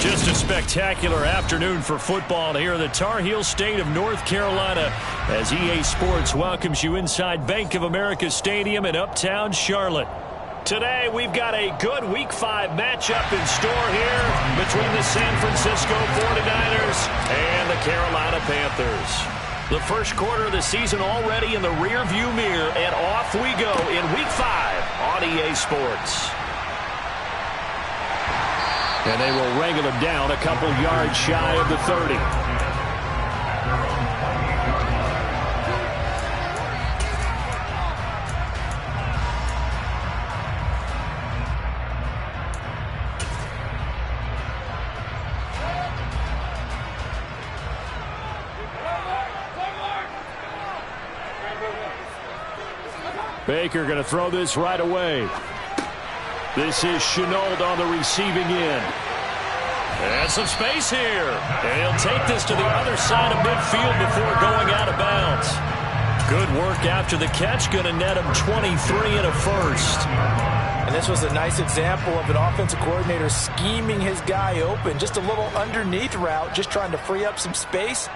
Just a spectacular afternoon for football here in the Tar Heel state of North Carolina as EA Sports welcomes you inside Bank of America Stadium in uptown Charlotte. Today we've got a good Week 5 matchup in store here between the San Francisco 49ers and the Carolina Panthers. The first quarter of the season already in the rearview mirror, and off we go in Week 5 on EA Sports. And they will wrangle him down a couple yards shy of the 30. Baker going to throw this right away. This is Chenault on the receiving end. And some space here. And he'll take this to the other side of midfield before going out of bounds. Good work after the catch. Going to net him 23 and a first. And this was a nice example of an offensive coordinator scheming his guy open. Just a little underneath route, just trying to free up some space.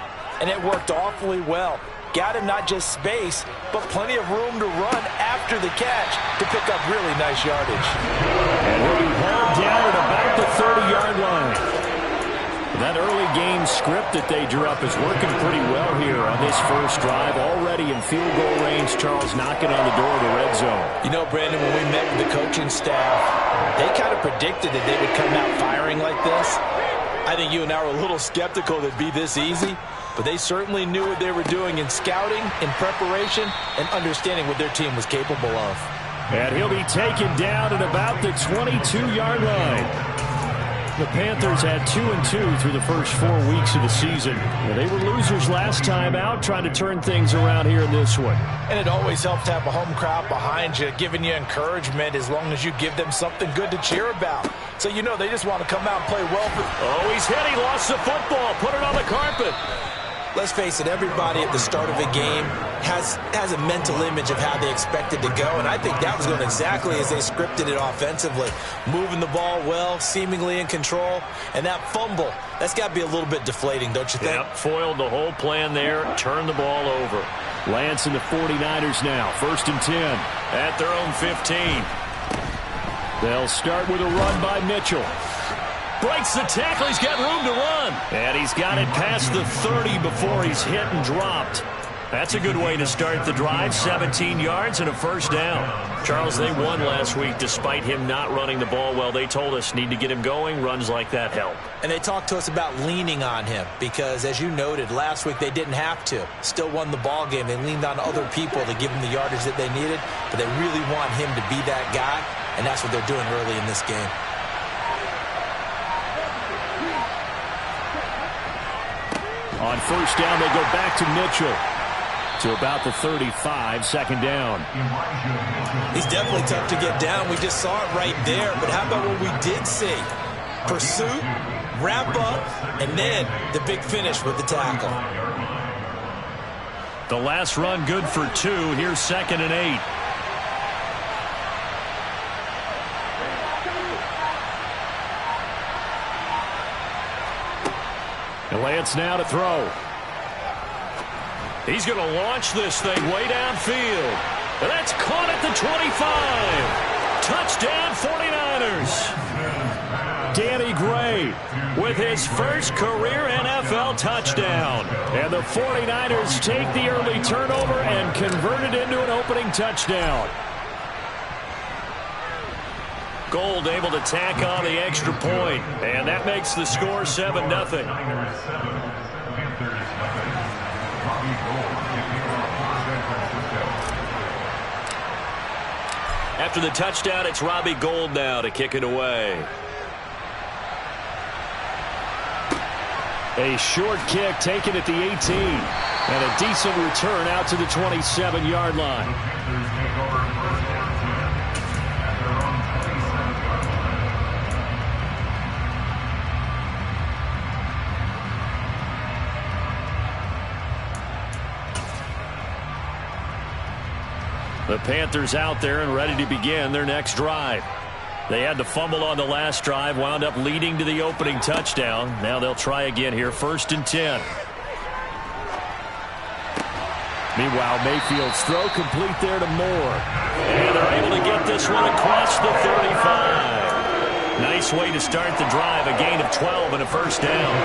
And it worked awfully well. Got him not just space, but plenty of room to run after the catch to pick up really nice yardage. And he'll be held down at about the 30-yard line. That early game script that they drew up is working pretty well here on this first drive. Already in field goal range, Charles knocking on the door of the red zone. You know, Brandon, when we met with the coaching staff, they kind of predicted that they would come out firing like this. I think you and I were a little skeptical that it'd be this easy. But they certainly knew what they were doing in scouting, in preparation, and understanding what their team was capable of. And he'll be taken down at about the 22-yard line. The Panthers had 2-2 through the first 4 weeks of the season. They were losers last time out, trying to turn things around here in this one. And it always helps to have a home crowd behind you, giving you encouragement as long as you give them something good to cheer about. So you know they just want to come out and play well. Oh, he's hit. He lost the football. Put it on the carpet. Let's face it, everybody at the start of a game has a mental image of how they expect it to go, and I think that was going exactly as they scripted it offensively. Moving the ball well, seemingly in control, and that fumble, that's got to be a little bit deflating, don't you think? Yep, foiled the whole plan there, turned the ball over. Lance and the 49ers now, 1st and 10 at their own 15. They'll start with a run by Mitchell. Breaks the tackle. He's got room to run. And he's got it past the 30 before he's hit and dropped. That's a good way to start the drive. 17 yards and a first down. Charles, they won last week despite him not running the ball well. They told us need to get him going. Runs like that help. And they talked to us about leaning on him because, as you noted, last week they didn't have to. Still won the ball game. They leaned on other people to give them the yardage that they needed. But they really want him to be that guy, and that's what they're doing early in this game. On first down, they go back to Mitchell. To about the 35, 2nd down. He's definitely tough to get down. We just saw it right there. But how about what we did see? Pursuit, wrap up, and then the big finish with the tackle. The last run good for 2. Here's 2nd and 8. And Lance now to throw. He's going to launch this thing way downfield. And that's caught at the 25. Touchdown 49ers. Danny Gray with his first career NFL touchdown. And the 49ers take the early turnover and convert it into an opening touchdown. Gold able to tack on the extra point, and that makes the score 7-0. After the touchdown, it's Robbie Gould now to kick it away. A short kick taken at the 18, and a decent return out to the 27-yard line. The Panthers out there and ready to begin their next drive. They had the fumble on the last drive, wound up leading to the opening touchdown. Now they'll try again here, 1st and 10. Meanwhile, Mayfield's throw complete there to Moore. And they're able to get this one across the 35. Nice way to start the drive, a gain of 12 and a 1st down.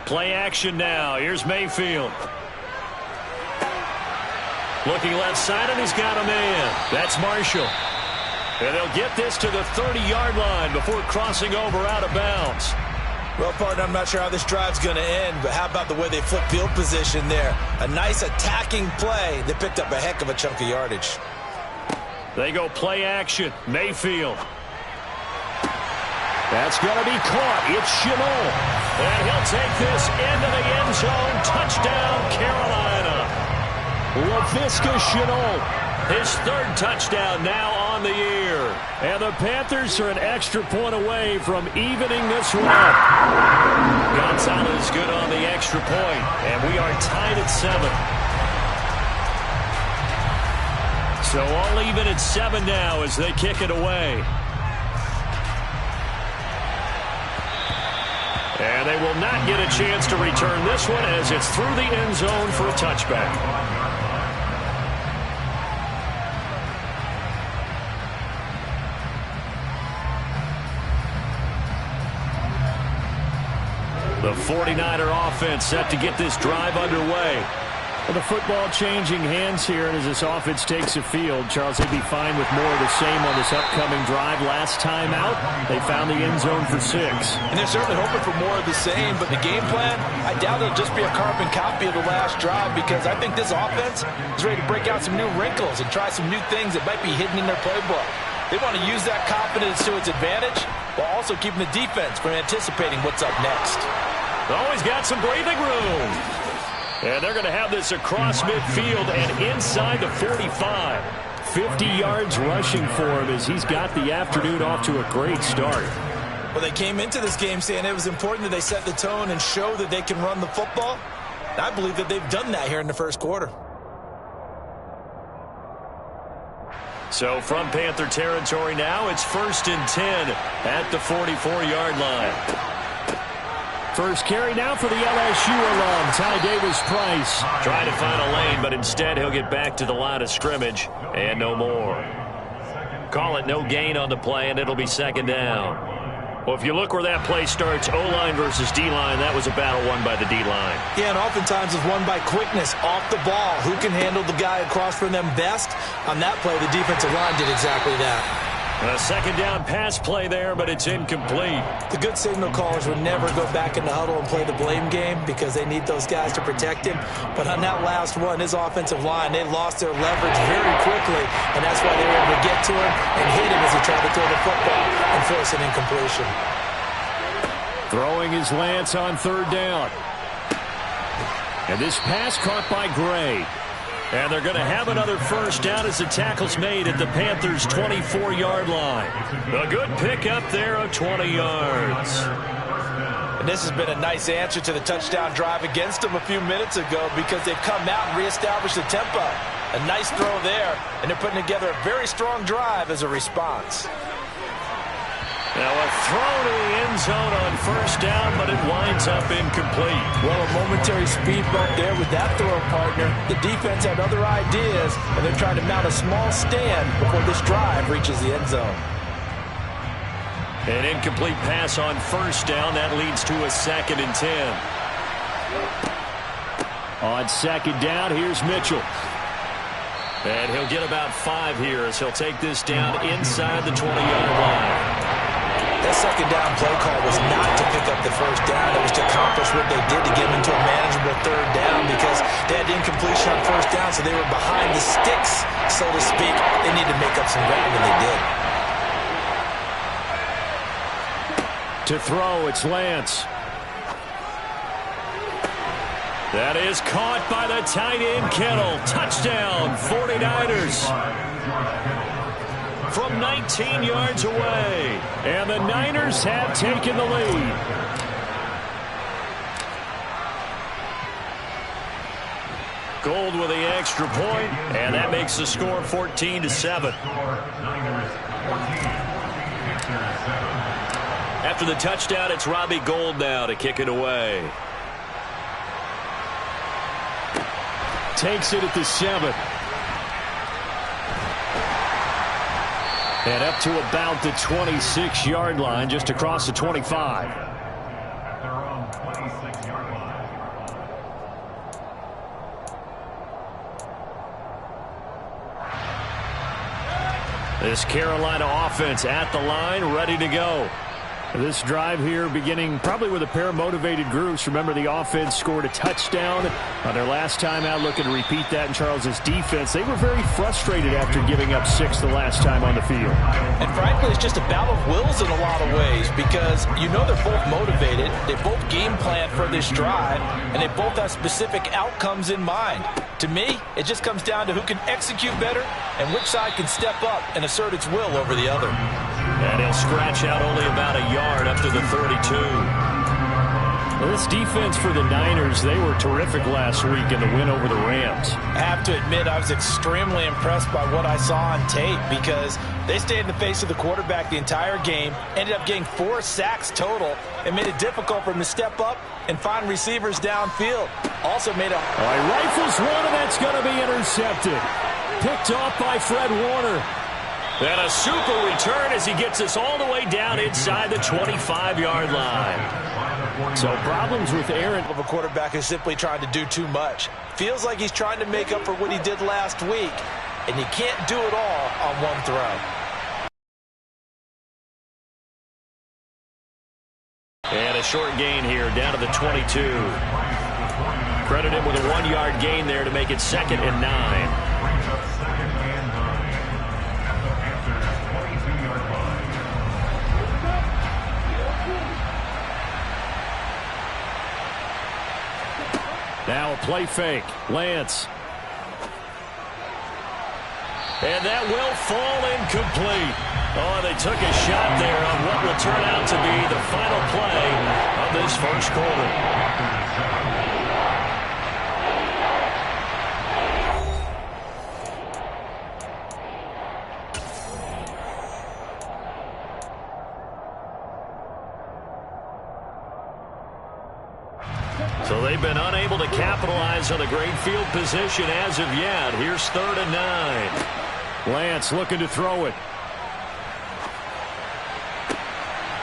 Play action now. Here's Mayfield. Looking left side, and he's got a man. That's Marshall. And they'll get this to the 30-yard line before crossing over out of bounds. Well, partner, I'm not sure how this drive's going to end, but how about the way they flip field position there? A nice attacking play. They picked up a heck of a chunk of yardage. They go play action. Mayfield. That's going to be caught. It's Chenal. And he'll take this into the end zone. Touchdown, Carolina. Laviska Chenal. His 3rd touchdown now on the year. And the Panthers are an extra point away from evening this one up. Gonzalez good on the extra point. And we are tied at 7. So all even at 7 now as they kick it away. And they will not get a chance to return this one as it's through the end zone for a touchback. The 49er offense set to get this drive underway. Well, the football changing hands here, and as this offense takes the field, Charles, they'd be fine with more of the same on this upcoming drive. Last time out, they found the end zone for 6. And they're certainly hoping for more of the same, but the game plan, I doubt it'll just be a carbon copy of the last drive, because I think this offense is ready to break out some new wrinkles and try some new things that might be hidden in their playbook. They want to use that confidence to its advantage while also keeping the defense from anticipating what's up next. Always got some breathing room. And they're going to have this across midfield and inside the 45. 50 yards rushing for him as he's got the afternoon off to a great start. Well, they came into this game saying it was important that they set the tone and show that they can run the football. And I believe that they've done that here in the 1st quarter. So from Panther territory now, it's 1st and 10 at the 44-yard line. First carry now for the LSU alum, Ty Davis-Price. Trying to find a lane, but instead he'll get back to the line of scrimmage and no more. Call it no gain on the play, and it'll be 2nd down. Well, if you look where that play starts, O-line versus D-line, that was a battle won by the D-line. Yeah, and oftentimes it's won by quickness off the ball. Who can handle the guy across from them best? On that play, the defensive line did exactly that. A 2nd down pass play there, but it's incomplete. The good signal callers would never go back in the huddle and play the blame game because they need those guys to protect him. But on that last one, his offensive line, they lost their leverage very quickly, and that's why they were able to get to him and hit him as he tried to throw the football and force an incompletion. Throwing his Lance on 3rd down. And this pass caught by Gray. And they're going to have another 1st down as the tackle's made at the Panthers' 24-yard line. A good pickup there of 20 yards. And this has been a nice answer to the touchdown drive against them a few minutes ago because they've come out and reestablished the tempo. A nice throw there, and they're putting together a very strong drive as a response. Now a throw to the end zone on 1st down, but it winds up incomplete. Well, a momentary speed bump there with that throw, partner. The defense had other ideas, and they're trying to mount a small stand before this drive reaches the end zone. An incomplete pass on 1st down. That leads to a 2nd and 10. On 2nd down, here's Mitchell. And he'll get about 5 here as he'll take this down inside the 20-yard line. That 2nd down play call was not to pick up the 1st down. It was to accomplish what they did to get them into a manageable 3rd down because they had incompletion on 1st down, so they were behind the sticks, so to speak. They needed to make up some ground, and they did. To throw, it's Lance. That is caught by the tight end, Kittle. Touchdown, 49ers. From 19 yards away. And the Niners have taken the lead. Gold with the extra point, and that makes the score 14-7. After the touchdown, it's Robbie Gould now to kick it away. Takes it at the 7. And up to about the 26-yard line, just across the 25. This Carolina offense at the line, ready to go. This drive here beginning probably with a pair of motivated groups. Remember, the offense scored a touchdown on their last time out. Looking to repeat that in Charles's defense. They were very frustrated after giving up 6 the last time on the field. And frankly, it's just a battle of wills in a lot of ways because you know they're both motivated. They both game plan for this drive, and they both have specific outcomes in mind. To me, it just comes down to who can execute better and which side can step up and assert its will over the other. And he'll scratch out only about a yard up to the 32. Well, this defense for the Niners, they were terrific last week in the win over the Rams. I have to admit, I was extremely impressed by what I saw on tape because they stayed in the face of the quarterback the entire game, ended up getting 4 sacks total, and made it difficult for him to step up and find receivers downfield. Also made a... All right, rifles one, and that's going to be intercepted. Picked off by Fred Warner. And a super return as he gets us all the way down inside the 25-yard line. So problems with Aaron. Of a quarterback is simply trying to do too much. Feels like he's trying to make up for what he did last week, and you can't do it all on one throw. And a short gain here down to the 22. Credit him with a 1-yard gain there to make it 2nd and 9. Now a play fake. Lance. And that will fall incomplete. Oh, they took a shot there on what will turn out to be the final play of this first quarter. So they've been unable to capitalize on the great field position as of yet. Here's 3rd and 9. Lance looking to throw it.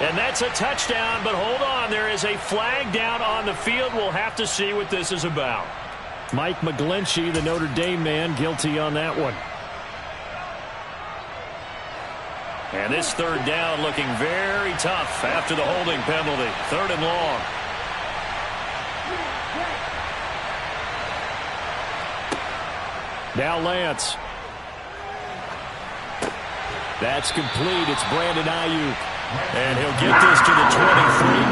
And that's a touchdown, but hold on. There is a flag down on the field. We'll have to see what this is about. Mike McGlinchey, the Notre Dame man, guilty on that one. And this 3rd down looking very tough after the holding penalty. 3rd and long. Now Lance. That's complete. It's Brandon Ayuk. And he'll get this to the 23,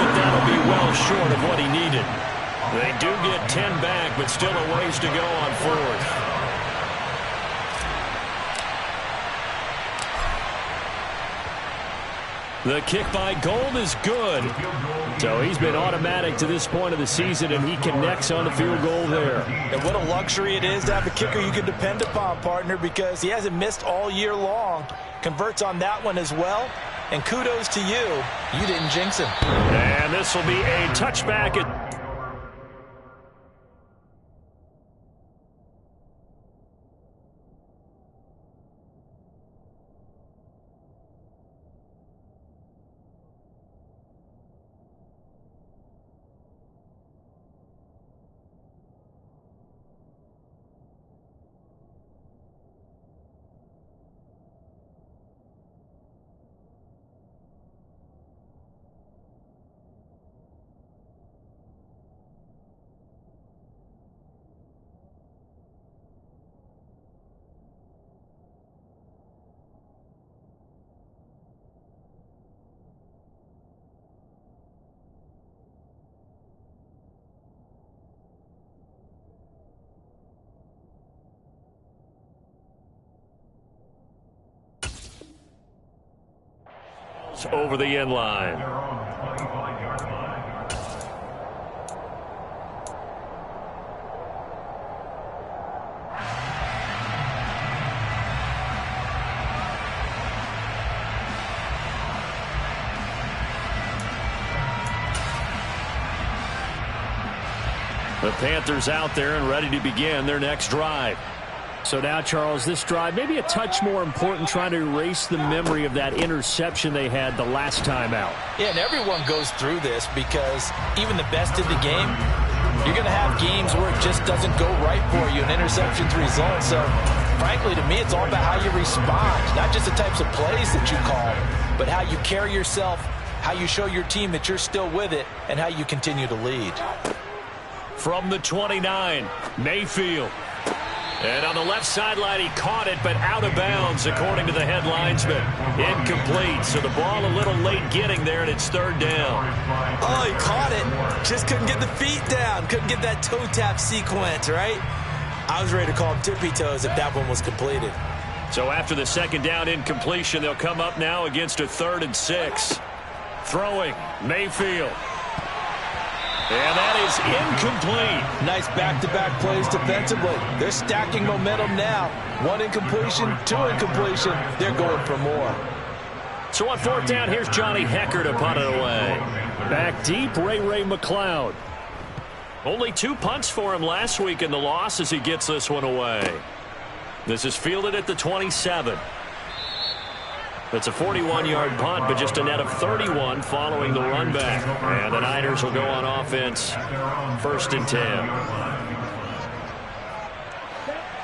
but that'll be well short of what he needed. They do get 10 back, but still a ways to go on 4th. The kick by Gould is good. So he's been automatic to this point of the season, and he connects on the field goal there. And what a luxury it is to have a kicker you can depend upon, partner, because he hasn't missed all year long. Converts on that one as well. And kudos to you. You didn't jinx him. And this will be a touchback at over the end line. The Panthers out there and ready to begin their next drive. So now, Charles, this drive maybe a touch more important, trying to erase the memory of that interception they had the last time out. Yeah, and everyone goes through this because even the best in the game, you're going to have games where it just doesn't go right for you, and interceptions result. So, frankly, to me, it's all about how you respond, not just the types of plays that you call, but how you carry yourself, how you show your team that you're still with it, and how you continue to lead. From the 29, Mayfield. And on the left sideline, he caught it, but out of bounds, according to the head linesman. Incomplete, so the ball a little late getting there, and it's third down. Oh, he caught it. Just couldn't get the feet down. Couldn't get that toe tap sequence, right? I was ready to call him tippy toes if that one was completed. So after the second down incompletion, they'll come up now against a 3rd and 6. Throwing, Mayfield. And that is incomplete. Nice back-to-back plays defensively. They're stacking momentum now. 1 incompletion, 2 incompletion. They're going for more. So on 4th down, here's Johnny Hecker to punt it away. Back deep, Ray McLeod. Only 2 punts for him last week in the loss as he gets this one away. This is fielded at the 27. It's a 41-yard punt, but just a net of 31 following the run back. And the Niners will go on offense, 1st and 10.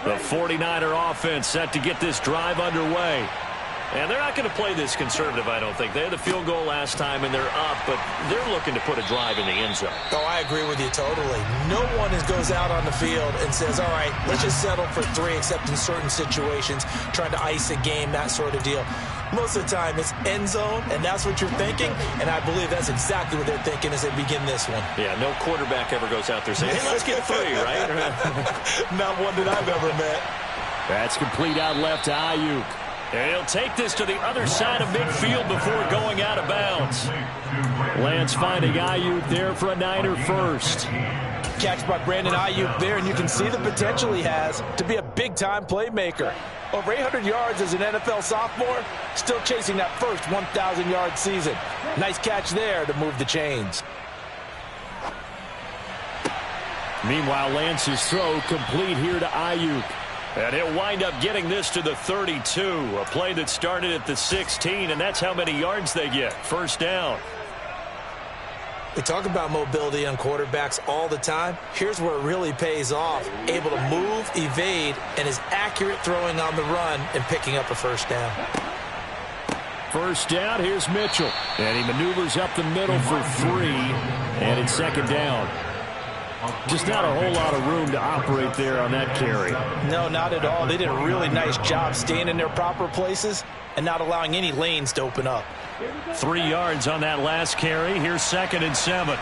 The 49er offense set to get this drive underway. And they're not going to play this conservative, I don't think. They had the field goal last time, and they're up, but they're looking to put a drive in the end zone. Oh, I agree with you totally. No one goes out on the field and says, all right, let's just settle for 3, except in certain situations, trying to ice a game, that sort of deal. Most of the time, it's end zone, and that's what you're thinking, and I believe that's exactly what they're thinking as they begin this one. Yeah, no quarterback ever goes out there saying, hey, let's get 3, right? Not one that I've ever met. That's complete out left to Ayuk. And he'll take this to the other side of midfield before going out of bounds. Lance finding Ayuk there for a Niner first. Catch by Brandon Ayuk there, and you can see the potential he has to be a big-time playmaker. Over 800 yards as an NFL sophomore, still chasing that first 1,000-yard season. Nice catch there to move the chains. Meanwhile, Lance's throw complete here to Ayuk. And he'll wind up getting this to the 32, a play that started at the 16, and that's how many yards they get. 1st down. We talk about mobility on quarterbacks all the time. Here's where it really pays off. Able to move, evade, and is accurate throwing on the run and picking up a 1st down. 1st down, here's Mitchell. And he maneuvers up the middle for 3, and it's 2nd down. Just not a whole lot of room to operate there on that carry. No, not at all. They did a really nice job staying in their proper places and not allowing any lanes to open up. 3 yards on that last carry. Here's 2nd and 7.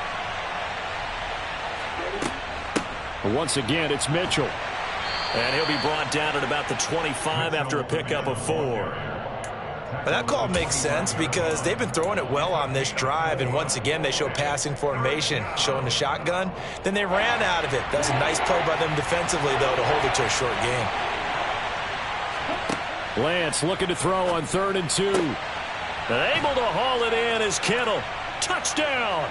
Once again, it's Mitchell. And he'll be brought down at about the 25 after a pickup of 4. But that call makes sense because they've been throwing it well on this drive, and once again they show passing formation, showing the shotgun. Then they ran out of it. That's a nice play by them defensively, though, to hold it to a short game. Lance looking to throw on 3rd and 2. Able to haul it in is Kittle. Touchdown!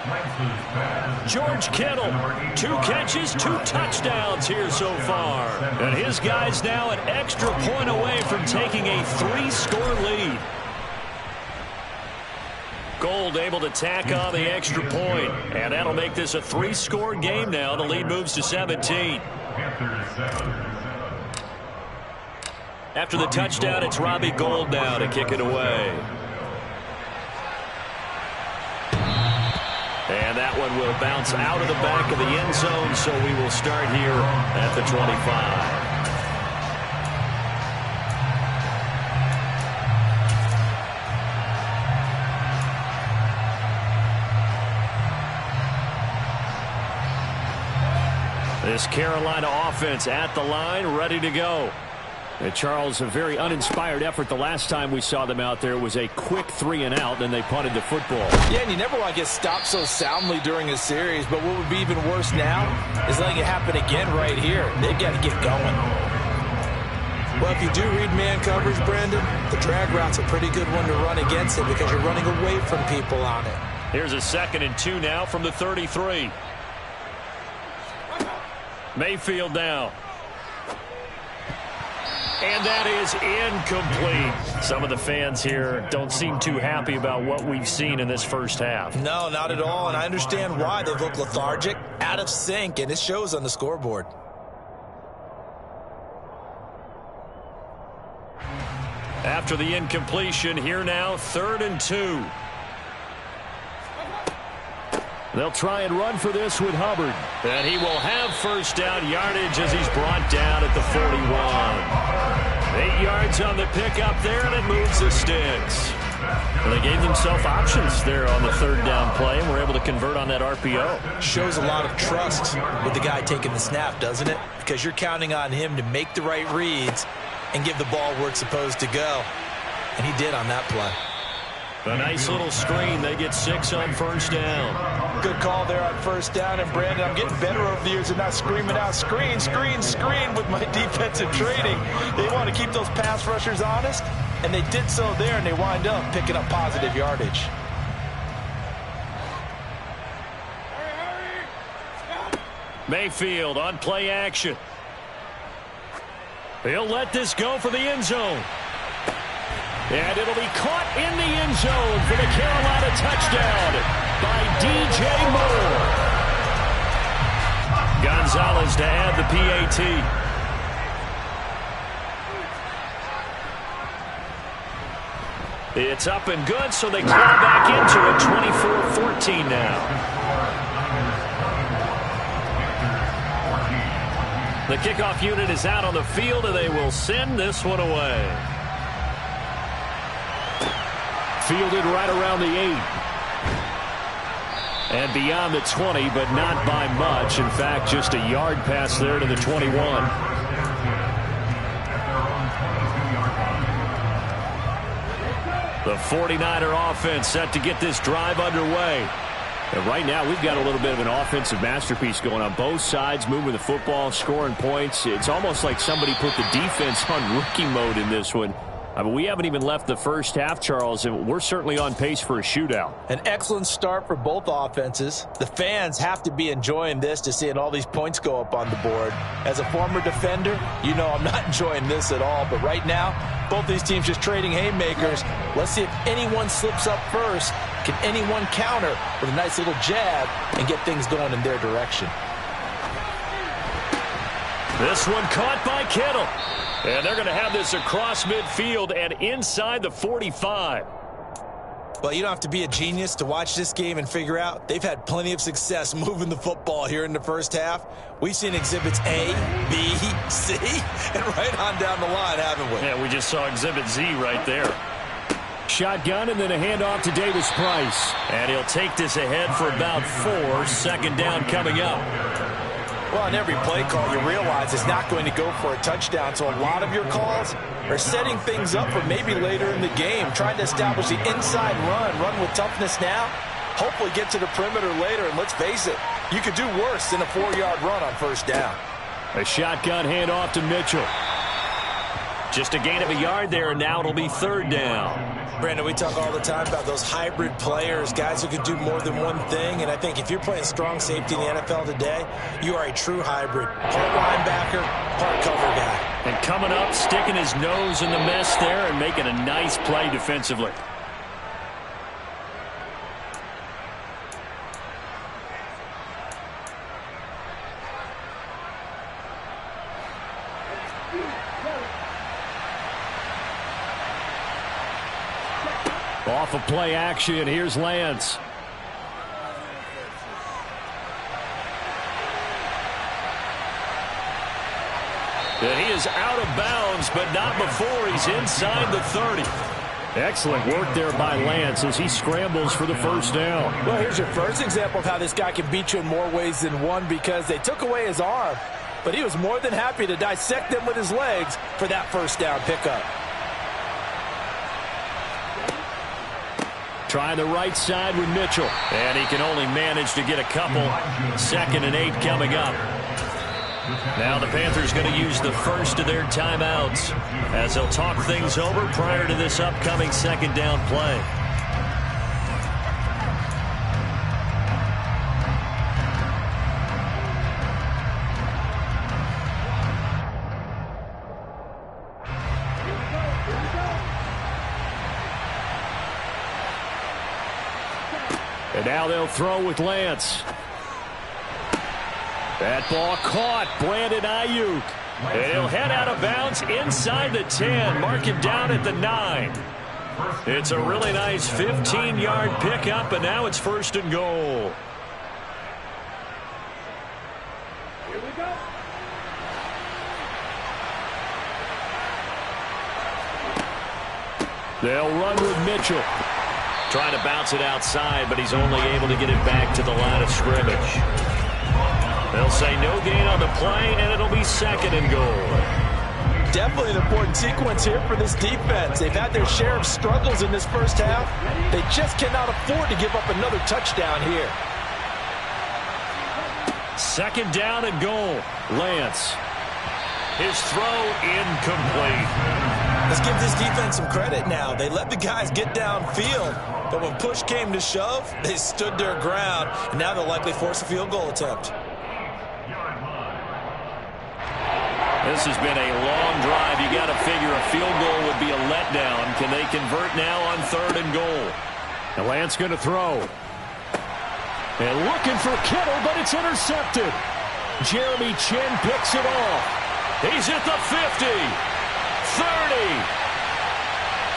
George Kittle, 2 catches, 2 touchdowns here so far. And his guys now an extra point away from taking a 3-score lead. Gold able to tack on the extra point, and that'll make this a 3-score game now. The lead moves to 17. After the touchdown, it's Robbie Gould now to kick it away. And that one will bounce out of the back of the end zone, so we will start here at the 25. This Carolina offense at the line, ready to go. And Charles, a very uninspired effort the last time we saw them out there. It was a quick 3 and out, and they punted the football. Yeah, and you never want to get stopped so soundly during a series, but what would be even worse now is letting it happen again right here. They've got to get going. Well, if you do read man coverage, Brandon, the drag route's a pretty good one to run against it because you're running away from people on it. Here's a 2nd and 2 now from the 33. Mayfield now. And that is incomplete. Some of the fans here don't seem too happy about what we've seen in this first half. No, not at all, and I understand why. They look lethargic, out of sync, and it shows on the scoreboard. After the incompletion, here now, 3rd and 2. They'll try and run for this with Hubbard. And he will have first down yardage as he's brought down at the 41. 8 yards on the pickup there, and it moves the sticks. Well, they gave themselves options there on the 3rd down play, and were able to convert on that RPO. Shows a lot of trust with the guy taking the snap, doesn't it? Because you're counting on him to make the right reads and give the ball where it's supposed to go. And he did on that play. A nice little screen. They get 6 on first down. Good call there on first down. And, Brandon, I'm getting better over the years of not screaming out, screen, screen, screen with my defensive training. They want to keep those pass rushers honest, and they did so there, and they wind up picking up positive yardage. Mayfield on play action. He'll let this go for the end zone. And it'll be caught in the end zone for the Carolina touchdown by DJ Moore. Gonzalez to add the PAT. It's up and good, so they claw back into it, 24-14 now. The kickoff unit is out on the field, and they will send this one away. Fielded right around the 8. And beyond the 20, but not by much. In fact, just a yard pass there to the 21. The 49er offense set to get this drive underway. And right now, we've got a little bit of an offensive masterpiece going on both sides, moving the football, scoring points. It's almost like somebody put the defense on rookie mode in this one. I mean, we haven't even left the first half, Charles, and we're certainly on pace for a shootout. An excellent start for both offenses. The fans have to be enjoying this to seeing all these points go up on the board. As a former defender, you know I'm not enjoying this at all. But right now, both these teams just trading haymakers. Let's see if anyone slips up first. Can anyone counter with a nice little jab and get things going in their direction? This one caught by Kittle. And they're going to have this across midfield and inside the 45. Well, you don't have to be a genius to watch this game and figure out they've had plenty of success moving the football here in the first half. We've seen exhibits A, B, C, and right on down the line, haven't we? Yeah, we just saw exhibit Z right there. Shotgun and then a handoff to Davis Price. And he'll take this ahead for about 4. 2nd down coming up. Well, in every play call, you realize it's not going to go for a touchdown. So a lot of your calls are setting things up for maybe later in the game, trying to establish the inside run with toughness now, hopefully get to the perimeter later. And let's face it, you could do worse than a 4-yard run on first down. A shotgun handoff to Mitchell. Just a gain of a yard there, and now it'll be 3rd down. Brandon, we talk all the time about those hybrid players, guys who can do more than one thing. And I think if you're playing strong safety in the NFL today, you are a true hybrid. Part linebacker, part cover guy. And coming up, sticking his nose in the mess there and making a nice play defensively. Off of play action, here's Lance. And he is out of bounds, but not before he's inside the 30. Excellent work there by Lance as he scrambles for the first down. Well, here's your first example of how this guy can beat you in more ways than one, because they took away his arm, but he was more than happy to dissect them with his legs for that first down pickup. Trying the right side with Mitchell. And he can only manage to get a couple. 2nd and 8 coming up. Now the Panthers going to use the first of their timeouts as they'll talk things over prior to this upcoming 2nd down play. And now they'll throw with Lance. That ball caught. Brandon Ayuk. And he'll head out of bounds inside the 10. Mark him down at the 9. It's a really nice 15-yard pickup, and now it's 1st and goal. Here we go. They'll run with Mitchell. Trying to bounce it outside, but he's only able to get it back to the line of scrimmage. They'll say no gain on the play, and it'll be 2nd and goal. Definitely an important sequence here for this defense. They've had their share of struggles in this first half. They just cannot afford to give up another touchdown here. 2nd down and goal. Lance. His throw incomplete. Let's give this defense some credit now. They let the guys get downfield, but when push came to shove, they stood their ground, and now they'll likely force a field goal attempt. This has been a long drive. You got to figure a field goal would be a letdown. Can they convert now on 3rd and goal? And Lance going to throw. And looking for Kittle, but it's intercepted. Jeremy Chin picks it off. He's at the 50, 30,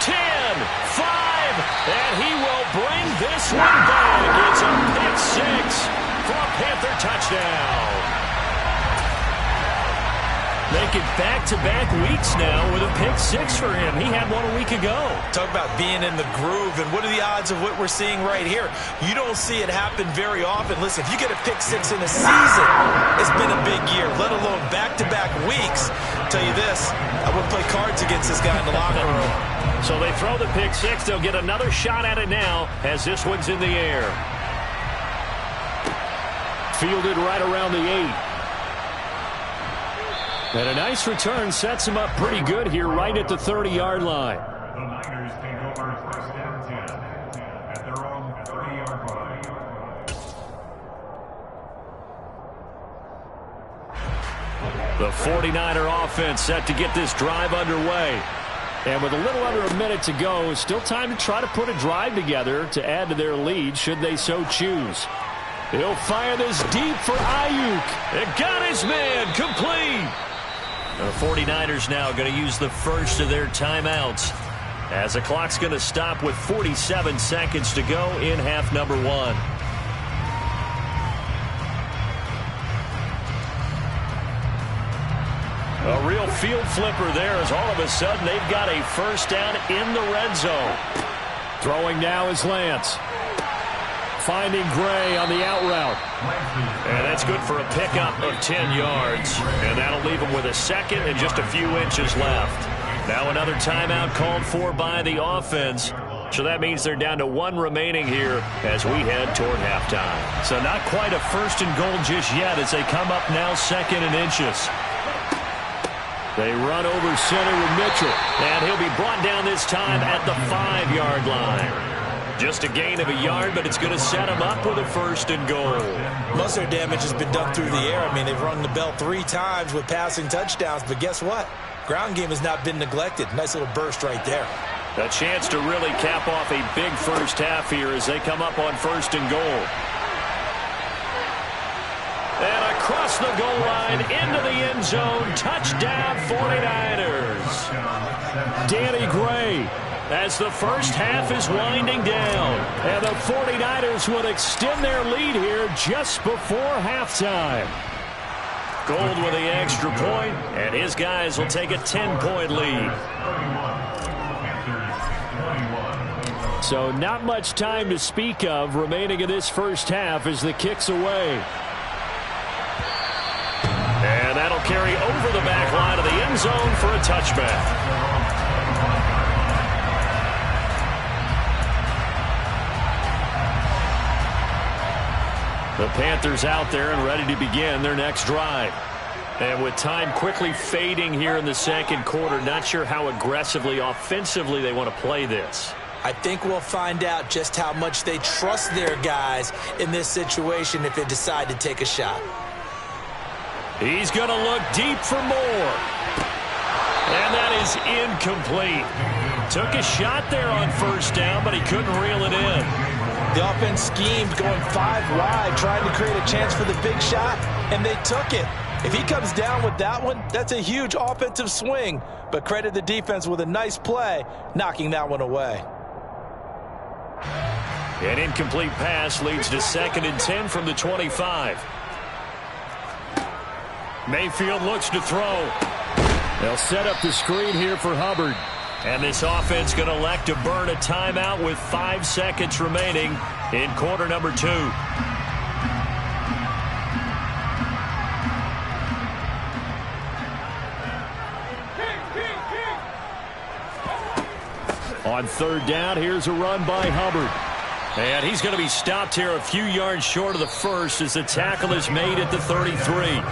10, 5, and he will bring this one back. It's a pick 6 for a Panther touchdown. Making back-to-back weeks now with a pick 6 for him. He had one a week ago. Talk about being in the groove, and what are the odds of what we're seeing right here? You don't see it happen very often. Listen, if you get a pick 6 in a season, it's been a big year, let alone back-to-back weeks. I'll tell you this, I wouldn't play cards against this guy in the locker room. So they throw the pick 6. They'll get another shot at it now as this one's in the air. Fielded right around the 8. And a nice return sets him up pretty good here right at the 30-yard line. The Niners take over 1st and 10 at their own 30-yard line. The 49er offense set to get this drive underway. And with a little under a minute to go, still time to try to put a drive together to add to their lead should they so choose. He'll fire this deep for Ayuk. It got his man complete. The 49ers now going to use the first of their timeouts as the clock's going to stop with 47 seconds to go in half number 1. A real field flipper there as all of a sudden they've got a 1st down in the red zone. Throwing now is Lance. Finding Gray on the out route. And that's good for a pickup of 10 yards. And that'll leave him with a 2nd and just a few inches left. Now another timeout called for by the offense. So that means they're down to 1 remaining here as we head toward halftime. So not quite a 1st and goal just yet as they come up now 2nd and inches. They run over center with Mitchell. And he'll be brought down this time at the 5-yard line. Just a gain of a yard, but it's going to set them up with a 1st and goal. Most of their damage has been done through the air. I mean, they've rung the bell 3 times with passing touchdowns, but guess what? Ground game has not been neglected. Nice little burst right there. A chance to really cap off a big first half here as they come up on 1st and goal. And across the goal line into the end zone. Touchdown 49ers. Danny Gray as the first half is winding down. And the 49ers will extend their lead here just before halftime. Gold with the extra point, and his guys will take a 10-point lead. So not much time to speak of remaining in this first half as the kick's away. And that'll carry over the back line of the end zone for a touchback. The Panthers out there and ready to begin their next drive. And with time quickly fading here in the second quarter, not sure how aggressively, offensively they want to play this. I think we'll find out just how much they trust their guys in this situation if they decide to take a shot. He's going to look deep for more. And that is incomplete. Took a shot there on first down, but he couldn't reel it in. The offense schemed going 5 wide, trying to create a chance for the big shot, and they took it. If he comes down with that one, that's a huge offensive swing. But credit the defense with a nice play, knocking that one away. An incomplete pass leads to 2nd and 10 from the 25. Mayfield looks to throw. They'll set up the screen here for Hubbard. And this offense going to elect to burn a timeout with 5 seconds remaining in quarter number 2. On 3rd down, here's a run by Hubbard. And he's going to be stopped here a few yards short of the first as the tackle is made at the 33.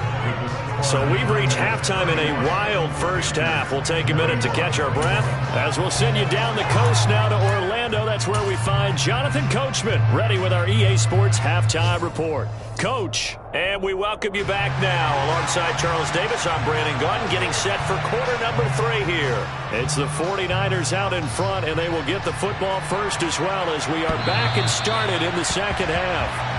So we've reached halftime in a wild first half. We'll take a minute to catch our breath as we'll send you down the coast now to Orlando. That's where we find Jonathan Coachman ready with our EA Sports Halftime Report. Coach, and we welcome you back now. Alongside Charles Davis, I'm Brandon Gunn, getting set for quarter number 3 here. It's the 49ers out in front, and they will get the football first as well as we are back and started in the second half.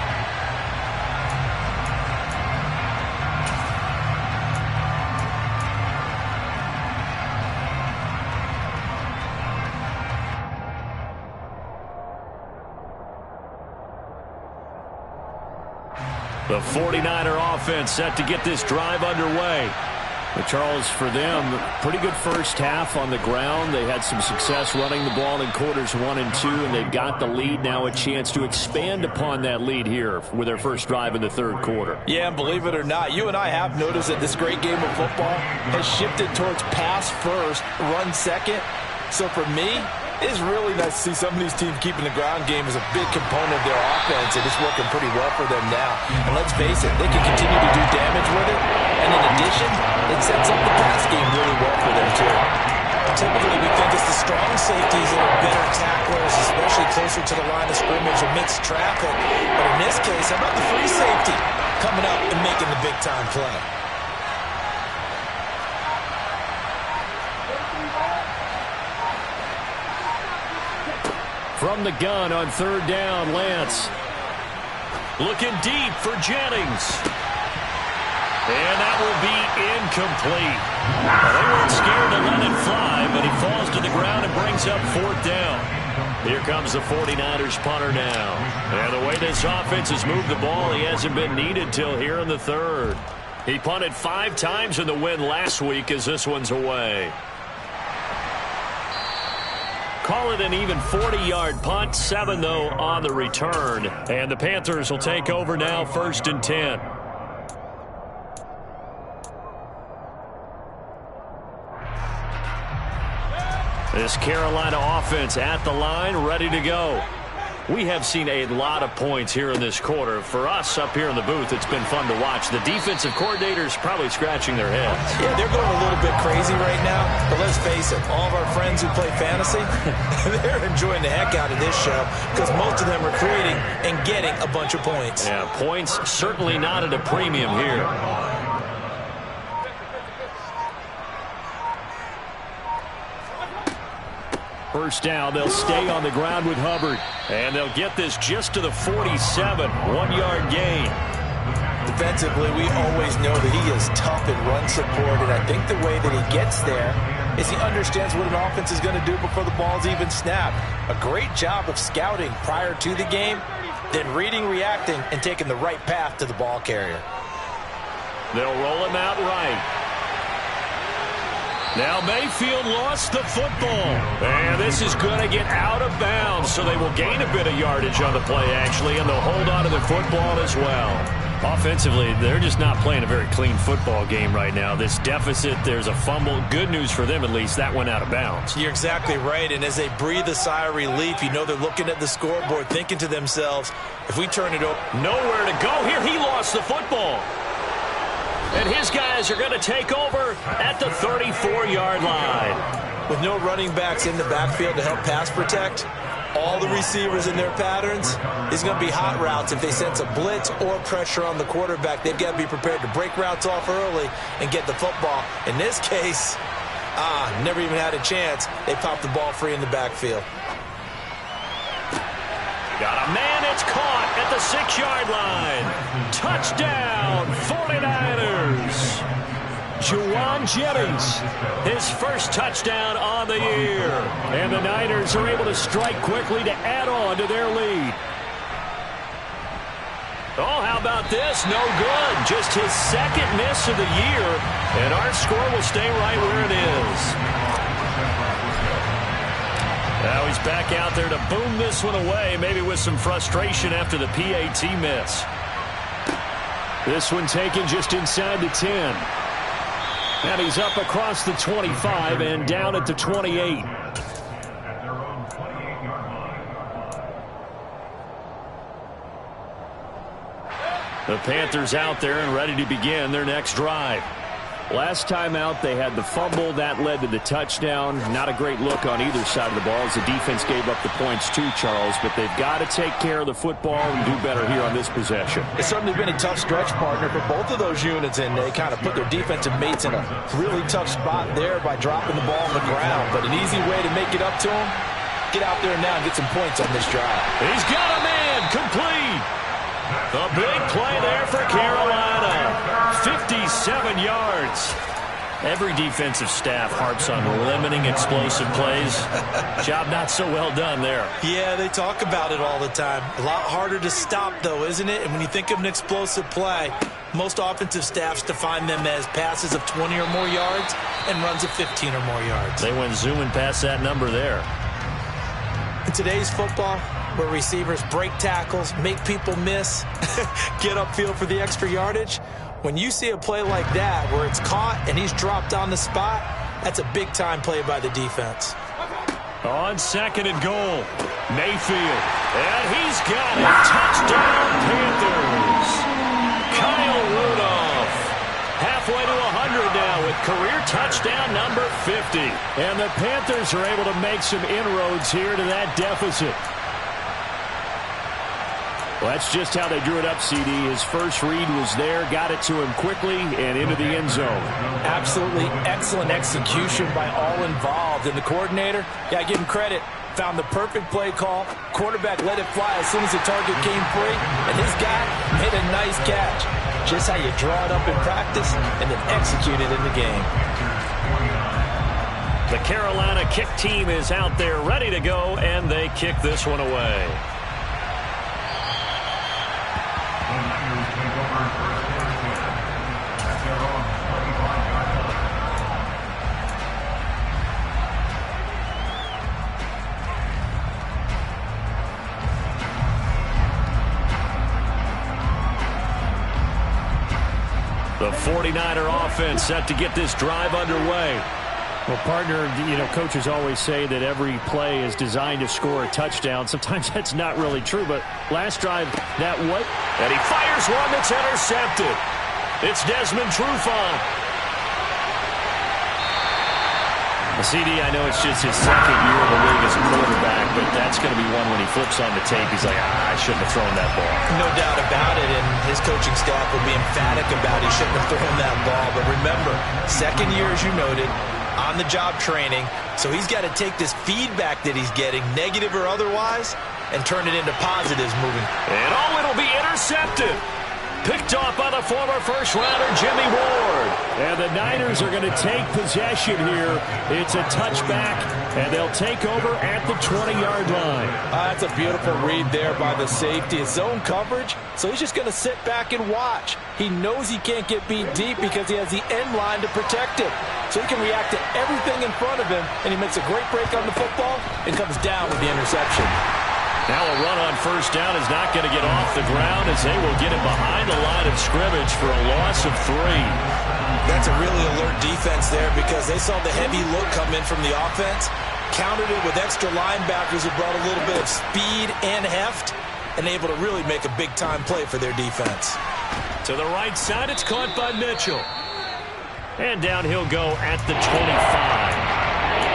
The 49er offense set to get this drive underway. But Charles, for them, pretty good first half on the ground. They had some success running the ball in quarters 1 and 2, and they've got the lead now, a chance to expand upon that lead here with their first drive in the 3rd quarter. Yeah, and believe it or not, you and I have noticed that this great game of football has shifted towards pass first, run second. So for me, it's really nice to see some of these teams keeping the ground game as a big component of their offense, and it's working pretty well for them now. And let's face it, they can continue to do damage with it. And in addition, it sets up the pass game really well for them, too. Typically, we think it's the strong safeties that are better tacklers, especially closer to the line of scrimmage amidst traffic. But in this case, how about the free safety coming up and making the big-time play? From the gun on 3rd down, Lance. Looking deep for Jennings. And that will be incomplete. They weren't scared to let it fly, but he falls to the ground and brings up 4th down. Here comes the 49ers punter now. And the way this offense has moved the ball, he hasn't been needed till here in the 3rd. He punted 5 times in the win last week as this one's away. Call it an even 40-yard punt, 7 though on the return. And the Panthers will take over now, 1st and 10. This Carolina offense at the line, ready to go. We have seen a lot of points here in this quarter. For us up here in the booth, it's been fun to watch. The defensive coordinators probably scratching their heads. Yeah, they're going a little bit crazy right now. But let's face it, all of our friends who play fantasy, they're enjoying the heck out of this show because most of them are creating and getting a bunch of points. Yeah, points certainly not at a premium here. First down, they'll stay on the ground with Hubbard. And they'll get this just to the 47, 1-yard gain. Defensively, we always know that he is tough in run support, and I think the way that he gets there is he understands what an offense is going to do before the ball's even snapped. A great job of scouting prior to the game, then reading, reacting, and taking the right path to the ball carrier. They'll roll him out right. Now Mayfield lost the football. And this is going to get out of bounds, so they will gain a bit of yardage on the play, actually, and they'll hold on to the football as well. Offensively, they're just not playing a very clean football game right now. This deficit, there's a fumble. Good news for them, at least. That went out of bounds. You're exactly right, and as they breathe a sigh of relief, you know they're looking at the scoreboard thinking to themselves, if we turn it over. Nowhere to go here. He lost the football. And his guys are going to take over at the 34-yard line. With no running backs in the backfield to help pass protect, all the receivers in their patterns is going to be hot routes. If they sense a blitz or pressure on the quarterback, they've got to be prepared to break routes off early and get the football. In this case, Never even had a chance. They popped the ball free in the backfield. Got a man, it's caught at the 6-yard line. Touchdown, 49ers. Juwan Jennings, his first touchdown on the year. And the Niners are able to strike quickly to add on to their lead. Oh, how about this? No good. Just his second miss of the year. And our score will stay right where it is. Now he's back out there to boom this one away, maybe with some frustration after the PAT miss. This one taken just inside the 10. And he's up across the 25 and down at the 28. The Panthers out there and ready to begin their next drive. Last time out, they had the fumble. That led to the touchdown. Not a great look on either side of the ball as the defense gave up the points too, Charles. But they've got to take care of the football and do better here on this possession. It's certainly been a tough stretch, partner, for both of those units, and they kind of put their defensive mates in a really tough spot there by dropping the ball on the ground. But an easy way to make it up to them, get out there now and get some points on this drive. He's got a man, complete. A big play there for Carolina. 57 yards. Every defensive staff harps on limiting explosive plays. Job not so well done there. Yeah, they talk about it all the time. A lot harder to stop, though, isn't it? And when you think of an explosive play, most offensive staffs define them as passes of 20 or more yards and runs of 15 or more yards. They went zooming past that number there. In today's football, where receivers break tackles, make people miss, get upfield for the extra yardage, when you see a play like that where it's caught and he's dropped on the spot, that's a big-time play by the defense. On 2nd and goal, Mayfield. And he's got it. Touchdown, Panthers. Kyle Rudolph. Halfway to 100 now with career touchdown number 50. And the Panthers are able to make some inroads here to that deficit. Well, that's just how they drew it up, CD. His first read was there, got it to him quickly, and into the end zone. Absolutely excellent execution by all involved. And the coordinator, yeah, give him credit, found the perfect play call. Quarterback let it fly as soon as the target came free, and his guy made a nice catch. Just how you draw it up in practice and then execute it in the game. The Carolina kick team is out there ready to go, and they kick this one away. The 49er offense set to get this drive underway. Well, partner, you know, coaches always say that every play is designed to score a touchdown. Sometimes that's not really true, but last drive, that what? And he fires one that's intercepted. It's Desmond Trufant. CD, I know it's just his second year in the league as a quarterback, but that's going to be one when he flips on the tape. He's like, I shouldn't have thrown that ball. No doubt about it, and his coaching staff will be emphatic about he shouldn't have thrown that ball. But remember, second year, as you noted, on-the-job training, so he's got to take this feedback that he's getting, negative or otherwise, and turn it into positives moving. And it'll be intercepted. Picked off by the former first-rounder, Jimmy Ward. And the Niners are going to take possession here. It's a touchback, and they'll take over at the 20-yard line. That's a beautiful read there by the safety. It's zone coverage, so he's just going to sit back and watch. He knows he can't get beat deep because he has the end line to protect him. So he can react to everything in front of him, and he makes a great break on the football and comes down with the interception. Now a run on first down is not going to get off the ground as they will get it behind the line of scrimmage for a loss of 3. That's a really alert defense there because they saw the heavy look come in from the offense, countered it with extra linebackers who brought a little bit of speed and heft, and able to really make a big-time play for their defense. To the right side, it's caught by Mitchell. And down he'll go at the 25.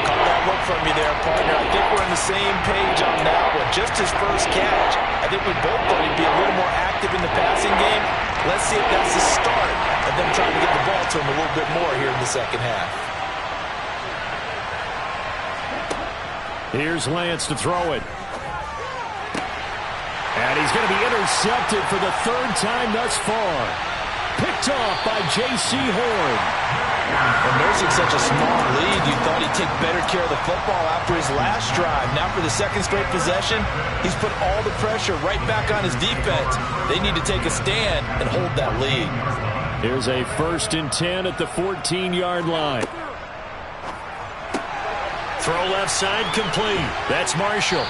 Caught that look from you there, partner. I think we're on the same page on that one. Just his first catch. I think we both thought he'd be a little more active in the passing game. Let's see if that's the start of them trying to get the ball to him a little bit more here in the second half. Here's Lance to throw it. And he's going to be intercepted for the third time thus far. Picked off by J.C. Horn. And nursing such a small lead, you thought he'd take better care of the football after his last drive. Now for the second straight possession, he's put all the pressure right back on his defense. They need to take a stand and hold that lead. Here's a 1st and 10 at the 14-yard line. Throw left side complete. That's Marshall.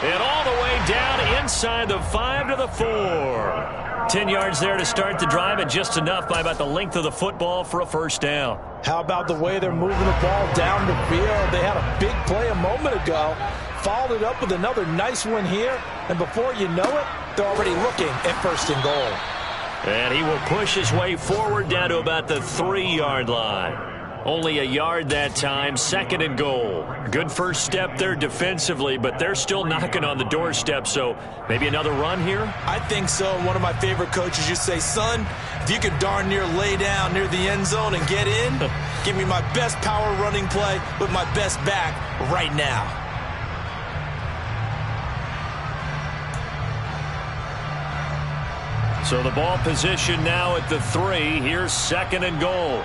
And all the way down inside the 5 to the 4. 10 yards there to start the drive, and just enough by about the length of the football for a first down. How about the way they're moving the ball down the field? They had a big play a moment ago, followed it up with another nice one here, and before you know it, they're already looking at 1st and goal. And he will push his way forward down to about the 3-yard line. Only a yard that time, 2nd and goal. Good first step there defensively, but they're still knocking on the doorstep, so maybe another run here? I think so. One of my favorite coaches used to say, son, if you can darn near lay down near the end zone and get in, give me my best power running play with my best back right now. So the ball position now at the 3. Here's 2nd and goal.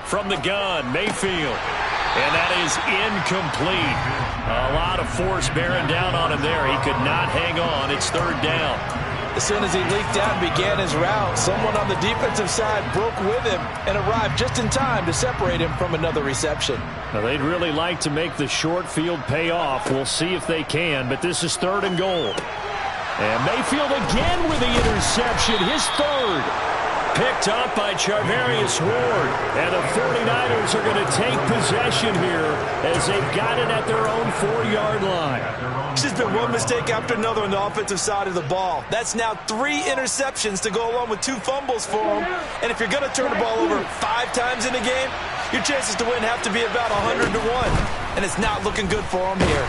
From the gun, Mayfield. And that is incomplete. A lot of force bearing down on him there. He could not hang on. It's 3rd down. As soon as he leaked out and began his route, someone on the defensive side broke with him and arrived just in time to separate him from another reception. Now, they'd really like to make the short field pay off. We'll see if they can, but this is 3rd and goal. And Mayfield again with the interception, his 3rd. Picked up by Charvarius Ward. And the 49ers are going to take possession here as they've got it at their own 4-yard line. It's just been one mistake after another on the offensive side of the ball. That's now 3 interceptions to go along with 2 fumbles for them. And if you're going to turn the ball over 5 times in a game, your chances to win have to be about 100 to 1. And it's not looking good for them here.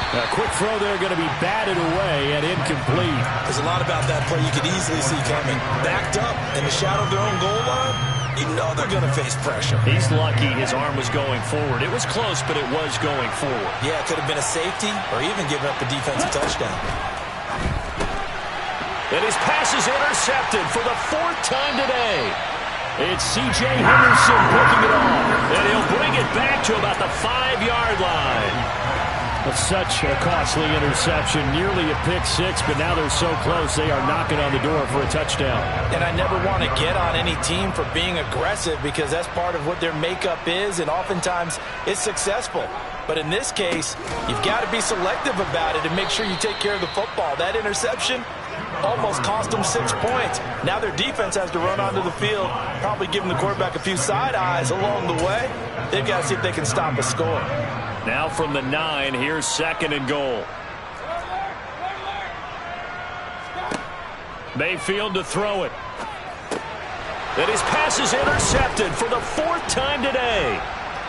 A quick throw there going to be batted away and incomplete. There's a lot about that play you could easily see coming. Backed up in the shadow of their own goal line, you know they're going to face pressure. He's lucky his arm was going forward. It was close, but it was going forward. Yeah, it could have been a safety or even given up a defensive touchdown. And his pass is intercepted for the 4th time today. It's C.J. Henderson picking it off. And he'll bring it back to about the 5-yard line. Such a costly interception, nearly a pick-6, but now they're so close they are knocking on the door for a touchdown. And I never want to get on any team for being aggressive because that's part of what their makeup is, and oftentimes it's successful. But in this case, you've got to be selective about it and make sure you take care of the football. That interception almost cost them 6 points. Now their defense has to run onto the field, probably giving the quarterback a few side eyes along the way. They've got to see if they can stop a score. Now from the 9, here's 2nd and goal. Mayfield to throw it. And his pass is intercepted for the 4th time today.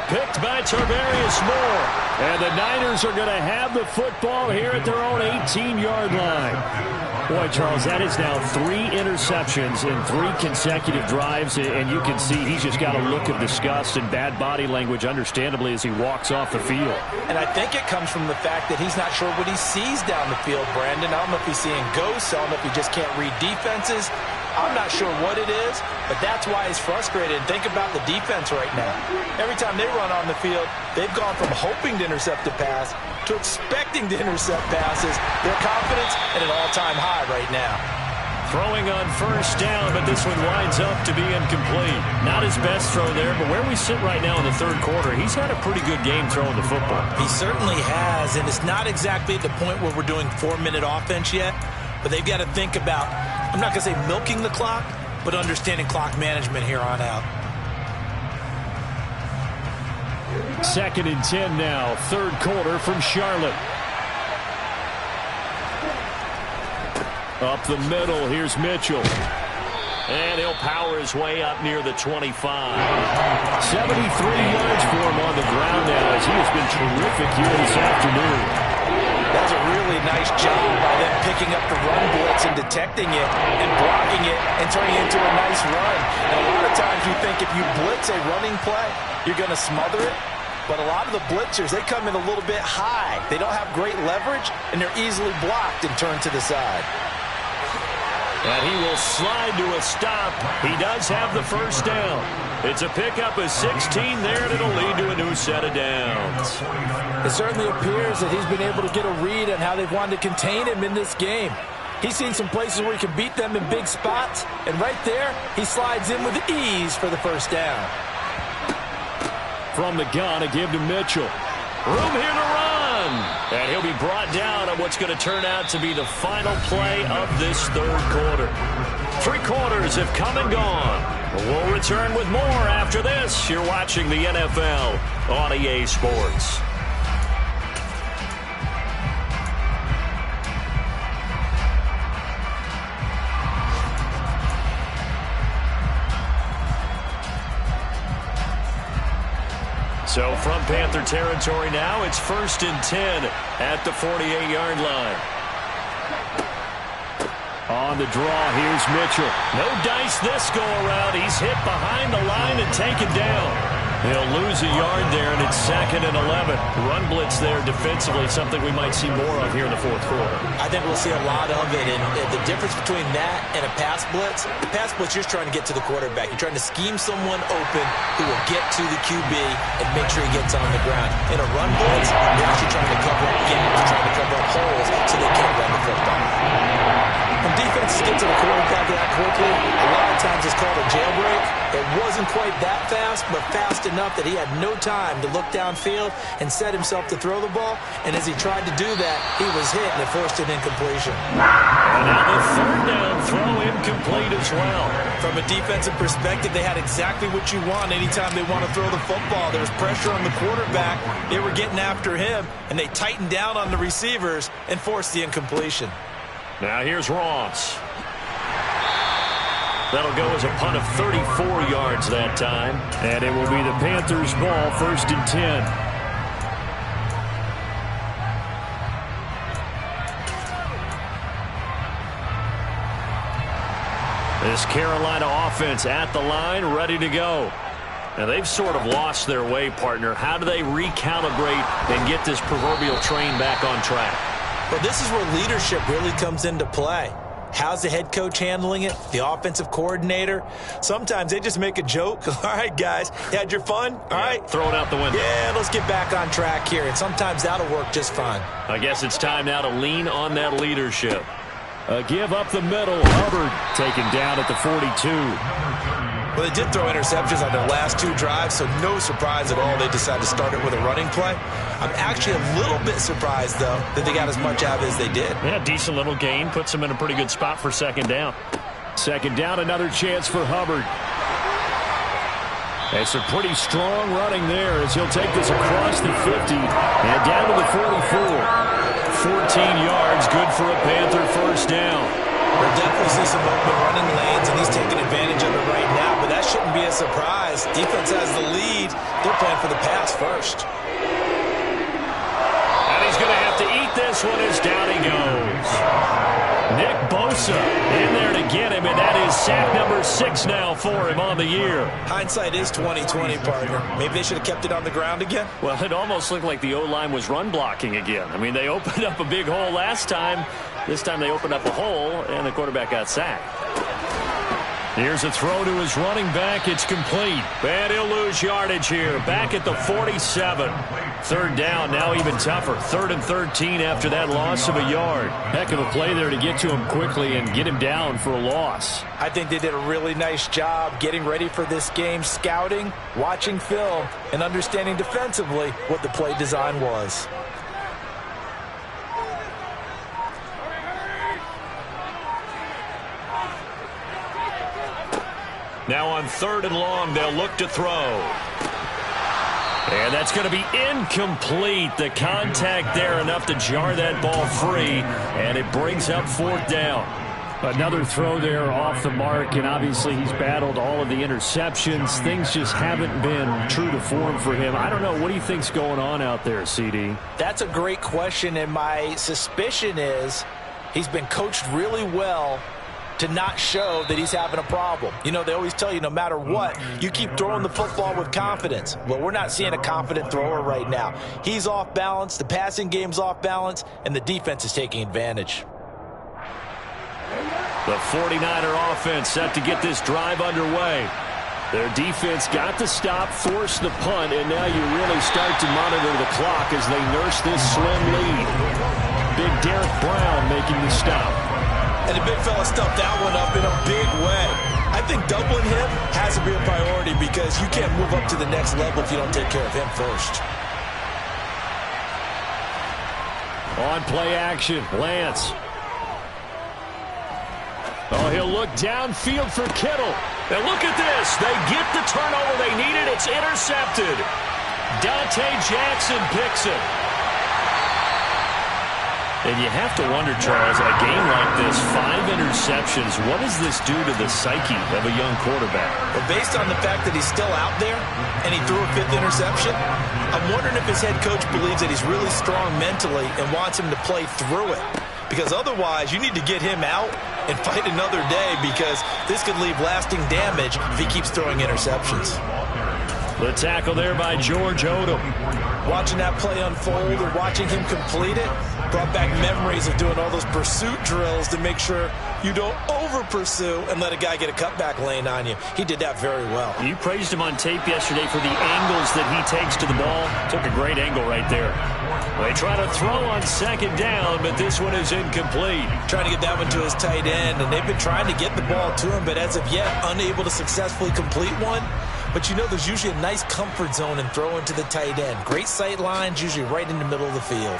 Picked by Tarvarius Moore. And the Niners are going to have the football here at their own 18-yard line. Boy, Charles, that is now 3 interceptions in 3 consecutive drives, and you can see he's just got a look of disgust and bad body language, understandably, as he walks off the field. And I think it comes from the fact that he's not sure what he sees down the field, Brandon. I don't know if he's seeing ghosts. I don't know if he just can't read defenses. I'm not sure what it is, but that's why he's frustrated. And think about the defense right now. Every time they run on the field, they've gone from hoping to intercept a pass to expecting to intercept passes. Their confidence at an all-time high right now. Throwing on 1st down, but this one winds up to be incomplete. Not his best throw there, but where we sit right now in the 3rd quarter, he's had a pretty good game throwing the football. He certainly has, and it's not exactly at the point where we're doing 4-minute offense yet, but they've got to think about, I'm not going to say milking the clock, but understanding clock management here on out. 2nd and 10 now, 3rd quarter from Charlotte. Up the middle, here's Mitchell. And he'll power his way up near the 25. 73 yards for him on the ground now as he has been terrific here this afternoon. That's a really nice job by them picking up the run blitz and detecting it and blocking it and turning it into a nice run. And a lot of times you think if you blitz a running play, you're going to smother it. But a lot of the blitzers, they come in a little bit high. They don't have great leverage, and they're easily blocked and turned to the side. And he will slide to a stop. He does have the first down. It's a pickup of 16 there, and it'll lead to a new set of downs. It certainly appears that he's been able to get a read on how they've wanted to contain him in this game. He's seen some places where he can beat them in big spots, and right there, he slides in with ease for the first down. From the gun, a give to Mitchell. Room here to run. And he'll be brought down on what's going to turn out to be the final play of this third quarter. 3 quarters have come and gone. We'll return with more after this. You're watching the NFL on EA Sports. So from Panther territory now, it's 1st and 10 at the 48-yard line. On the draw, here's Mitchell. No dice this go-around. He's hit behind the line and taken down. He'll lose a yard there, and it's 2nd and 11. Run blitz there defensively, something we might see more of here in the fourth quarter. I think we'll see a lot of it, and the difference between that and a pass blitz, you're trying to get to the quarterback. You're trying to scheme someone open who will get to the QB and make sure he gets on the ground. In a run blitz, you're actually trying to cover up gaps, trying to cover up holes so they can't run the football. When defenses get to the quarterback that quickly, a lot of times it's called a jailbreak. It wasn't quite that fast, but fast enough that he had no time to look downfield and set himself to throw the ball. And as he tried to do that, he was hit and it forced an incompletion. And now the 3rd down throw incomplete as well. From a defensive perspective, they had exactly what you want anytime they want to throw the football. There was pressure on the quarterback. They were getting after him, and they tightened down on the receivers and forced the incompletion. Now here's Ross. That'll go as a punt of 34 yards that time. And it will be the Panthers' ball, 1st and 10. This Carolina offense at the line, ready to go. Now, they've sort of lost their way, partner. How do they recalibrate and get this proverbial train back on track? But this is where leadership really comes into play. How's the head coach handling it? The offensive coordinator? Sometimes they just make a joke. All right, guys, you had your fun? All right. Throw it out the window. Yeah, let's get back on track here. And sometimes that'll work just fine. I guess it's time now to lean on that leadership. A give up the middle. Hubbard taken down at the 42. Well, they did throw interceptions on their last 2 drives, so no surprise at all they decided to start it with a running play. I'm actually a little bit surprised, though, that they got as much out of it as they did. Yeah, decent little gain. Puts them in a pretty good spot for 2nd down. 2nd down, another chance for Hubbard. It's a pretty strong running there as he'll take this across the 50 and down to the 44. 14 yards, good for a Panther 1st down. We'll definitely see some open running lanes, and he's taking advantage of it right now, but that shouldn't be a surprise. Defense has the lead. They're playing for the pass first. And he's going to have to eat this one as down he goes. Nick Bosa in there to get him, and that is sack number 6 now for him on the year. Hindsight is 20/20, partner. Maybe they should have kept it on the ground again. Well, it almost looked like the O-line was run blocking again. I mean, they opened up a big hole last time. This time they opened up a hole, and the quarterback got sacked. Here's a throw to his running back. It's complete. And he'll lose yardage here. Back at the 47. 3rd down, now even tougher. 3rd and 13 after that loss of a yard. Heck of a play there to get to him quickly and get him down for a loss. I think they did a really nice job getting ready for this game, scouting, watching film, and understanding defensively what the play design was. Now on 3rd and long, they'll look to throw. And that's going to be incomplete. The contact there enough to jar that ball free, and it brings up 4th down. Another throw there off the mark, and obviously he's battled all of the interceptions. Things just haven't been true to form for him. I don't know. What do you think's going on out there, CD? That's a great question, and my suspicion is he's been coached really well to not show that he's having a problem. You know, they always tell you no matter what, you keep throwing the football with confidence. Well, we're not seeing a confident thrower right now. He's off balance, the passing game's off balance, and the defense is taking advantage. The 49er offense set to get this drive underway. Their defense got the stop, forced the punt, and now you really start to monitor the clock as they nurse this slim lead. Big Derek Brown making the stop. And the big fella stuffed that one up in a big way. I think doubling him has to be a priority because you can't move up to the next level if you don't take care of him first. On play action, Lance. Oh, he'll look downfield for Kittle. And look at this. They get the turnover they needed. It's intercepted. Dante Jackson picks it. And you have to wonder, Charles, a game like this, 5 interceptions, what does this do to the psyche of a young quarterback? Well, based on the fact that he's still out there and he threw a 5th interception, I'm wondering if his head coach believes that he's really strong mentally and wants him to play through it. Because otherwise, you need to get him out and fight another day because this could leave lasting damage if he keeps throwing interceptions. The tackle there by George Odom. Watching that play unfold and watching him complete it brought back memories of doing all those pursuit drills to make sure you don't over-pursue and let a guy get a cutback lane on you. He did that very well. You praised him on tape yesterday for the angles that he takes to the ball. Took a great angle right there. They try to throw on 2nd down, but this one is incomplete. Trying to get that one to his tight end, and they've been trying to get the ball to him, but as of yet, unable to successfully complete one. But you know there's usually a nice comfort zone in throwing to the tight end. Great sight lines, usually right in the middle of the field.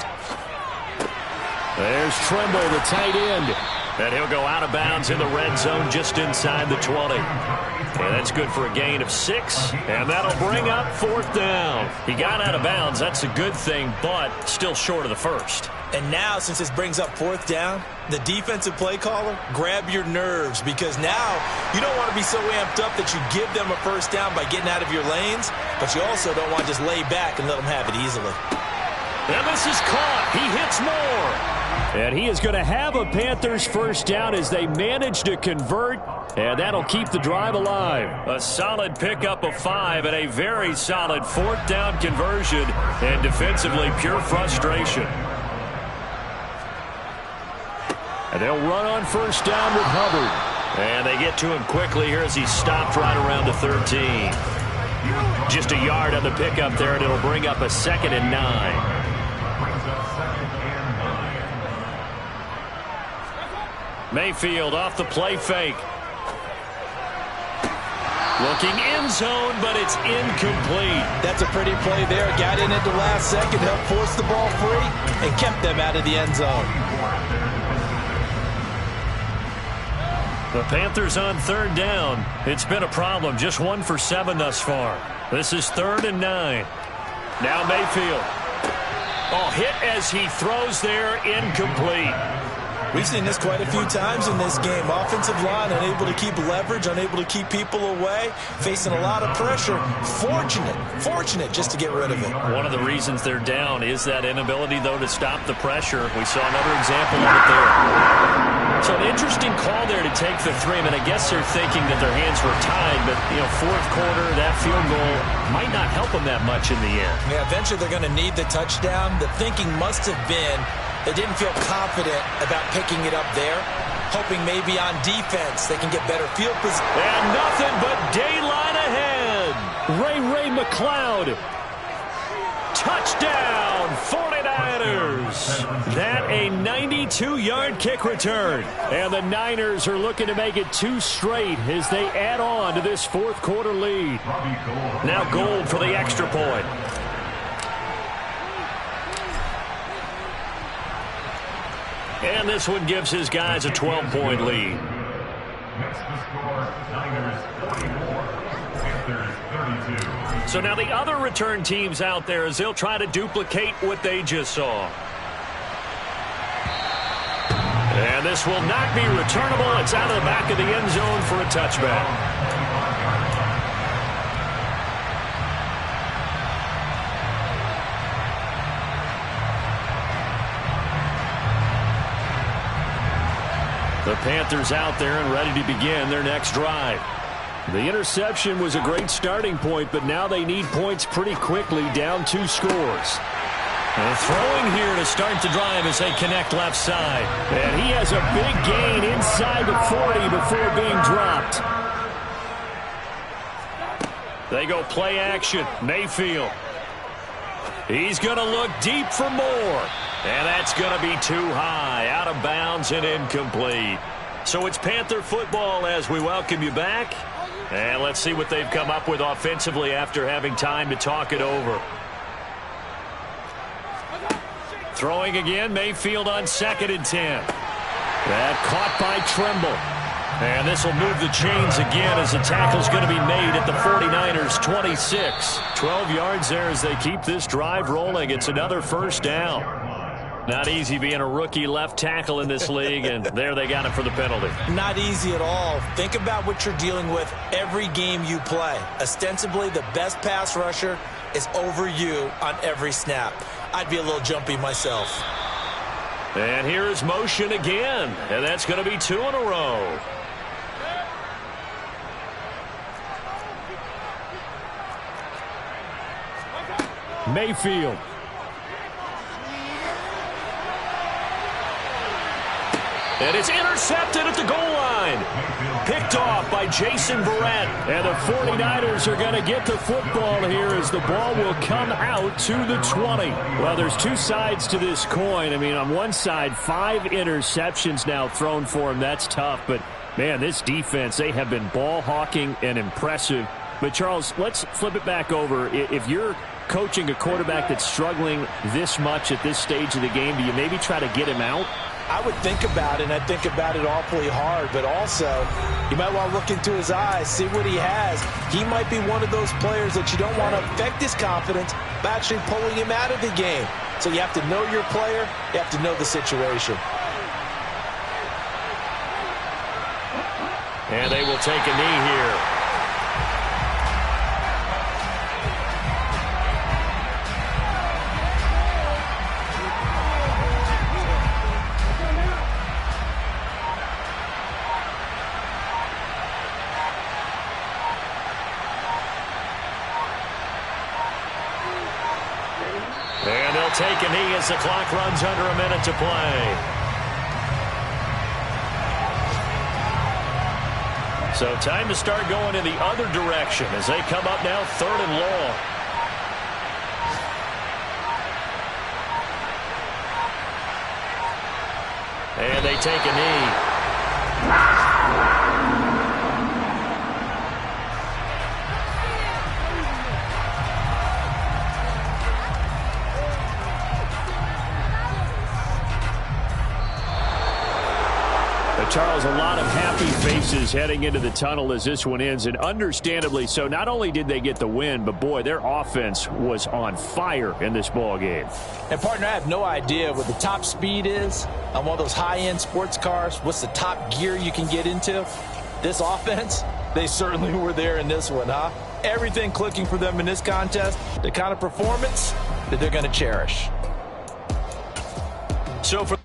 There's Tremble, the tight end. And he'll go out of bounds in the red zone just inside the 20. And that's good for a gain of 6. And that'll bring up 4th down. He got out of bounds. That's a good thing, but still short of the first. And now, since this brings up 4th down, the defensive play caller, grab your nerves because now you don't want to be so amped up that you give them a 1st down by getting out of your lanes, but you also don't want to just lay back and let them have it easily. And this is caught. He hits more. And he is going to have a Panthers 1st down as they manage to convert, and that'll keep the drive alive. A solid pickup of 5 and a very solid 4th down conversion, and defensively pure frustration. And they'll run on 1st down with Hubbard. And they get to him quickly here as he stopped right around the 13. Just a yard on the pickup there, and it'll bring up a 2nd and 9. Mayfield off the play fake. Looking end zone, but it's incomplete. That's a pretty play there. Got in at the last second, helped force the ball free, and kept them out of the end zone. The Panthers on 3rd down. It's been a problem. Just 1 for 7 thus far. This is 3rd and 9. Now Mayfield. Oh, hit as he throws there, incomplete. We've seen this quite a few times in this game. Offensive line unable to keep leverage, unable to keep people away, facing a lot of pressure. Fortunate just to get rid of it. One of the reasons they're down is that inability, though, to stop the pressure. We saw another example of it there. So an interesting call there to take the 3. I mean, I guess they're thinking that their hands were tied, but, you know, 4th quarter, that field goal might not help them that much in the end. Yeah, eventually they're going to need the touchdown. The thinking must have been they didn't feel confident about picking it up there, hoping maybe on defense they can get better field position. And nothing but daylight ahead. Ray McLeod. Touchdown, 49ers. That a 92-yard kick return. And the Niners are looking to make it 2 straight as they add on to this 4th quarter lead. Now Gold for the extra point. And this one gives his guys a 12-point lead. Next to score, Niners 44, Panthers 32. So now the other return teams out there as they'll try to duplicate what they just saw. And this will not be returnable. It's out of the back of the end zone for a touchback. The Panthers out there and ready to begin their next drive. The interception was a great starting point, but now they need points pretty quickly, down 2 scores. And throwing here to start the drive as they connect left side. And he has a big gain inside the 40 before being dropped. They go play action. Mayfield. He's going to look deep for more. And that's going to be too high, out of bounds and incomplete. So it's Panther football as we welcome you back. And let's see what they've come up with offensively after having time to talk it over. Throwing again, Mayfield on 2nd and 10. That caught by Tremble. And this will move the chains again as the tackle's going to be made at the 49ers 26. 12 yards there as they keep this drive rolling. It's another first down. Not easy being a rookie left tackle in this league, and there they got it for the penalty. Not easy at all. Think about what you're dealing with every game you play. Ostensibly, the best pass rusher is over you on every snap. I'd be a little jumpy myself. And here is motion again, and that's going to be 2 in a row. Mayfield. And it's intercepted at the goal line. Picked off by Jason Verrett. And the 49ers are going to get the football here as the ball will come out to the 20. Well, there's 2 sides to this coin. I mean, on one side, 5 interceptions now thrown for him. That's tough. But, man, this defense, they have been ball hawking and impressive. But, Charles, let's flip it back over. If you're coaching a quarterback that's struggling this much at this stage of the game, do you maybe try to get him out? I would think about it, and I think about it awfully hard, but also you might want to look into his eyes, see what he has. He might be one of those players that you don't want to affect his confidence by actually pulling him out of the game. So you have to know your player, you have to know the situation. And they will take a knee here. And they'll take a knee as the clock runs under a minute to play. So time to start going in the other direction as they come up now 3rd and long. And they take a knee. Charles, a lot of happy faces heading into the tunnel as this one ends, and understandably so. Not only did they get the win, but, boy, their offense was on fire in this ball game. And, partner, I have no idea what the top speed is on one of those high-end sports cars. What's the top gear you can get into? This offense, they certainly were there in this one, huh? Everything clicking for them in this contest, the kind of performance that they're going to cherish. So for